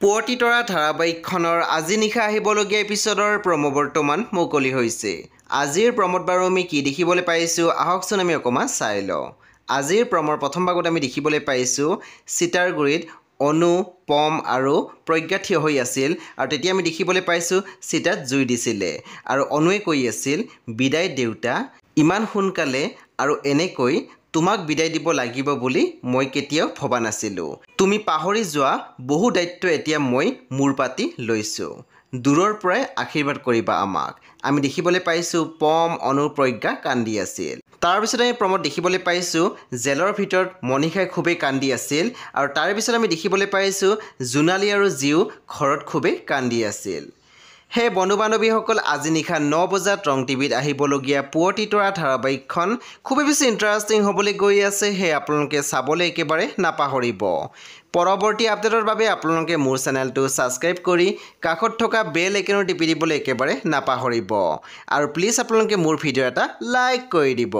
পুৱতি তৰা ধাৰাবাহিকখনৰ আজি নিশা আহিবলগীয়া এপিছডৰ প্ৰমো বৰ্তমান মুকলি হৈছে। আজিৰ প্ৰমোত বাৰু আমি কি দেখিবলৈ পাইছোঁ আহকচোন আমি অকণমান চাই লওঁ। আজিৰ প্ৰমৰ প্ৰথম ভাগত আমি দেখিবলৈ পাইছোঁ চিতাৰ গুৰিত অনু, পম আৰু প্ৰজ্ঞা থিয় হৈ আছিল আৰু তেতিয়া আমি দেখিবলৈ পাইছোঁ চিতাত জুই দিছিলে আৰু অনুৱে কৈ আছিল, বিদায় দেউতা, ইমান সোনকালে আৰু এনেকৈ তোমাক বিদায় দিব লাগিব বুলি মই কেতিয়াও ভবা নাছিলোঁ। তুমি পাহৰি যোৱা বহু দায়িত্ব এতিয়া মই মূৰ পাতি লৈছোঁ। দূৰৰ পৰাই আশীৰ্বাদ কৰিবা আমাক। আমি দেখিবলৈ পাইছোঁ পম, অনু, প্ৰজ্ঞা কান্দি আছিল। তাৰপিছত আমি প্ৰমোদ দেখিবলৈ পাইছোঁ জেলৰ ভিতৰত মণিষাই খুবেই কান্দি আছিল আৰু তাৰপিছত আমি দেখিবলৈ পাইছোঁ জোনালী আৰু জীও ঘৰত খুবেই কান্দি আছিল। সেই বন্ধু বান্ধৱীসকল আজি নিশা 9 বজাত ৰং টিভিত আহিবলগীয়া পুৱতি তৰা ধাৰাবাহিকখন খুবেই বেছি ইণ্টাৰেষ্টিং হ'বলৈ গৈ আছে। সেয়ে আপোনালোকে চাবলৈ একেবাৰে নাপাহৰিব। পৰৱৰ্তী আপডেটৰ বাবে আপোনালোকে মোৰ চেনেলটো ছাবস্ক্ৰাইব কৰি কাষত থকা বেল আইকনটো টিপি দিবলৈ একেবাৰে নাপাহৰিব আৰু প্লিজ আপোনালোকে মোৰ ভিডিঅ' এটা লাইক কৰি দিব।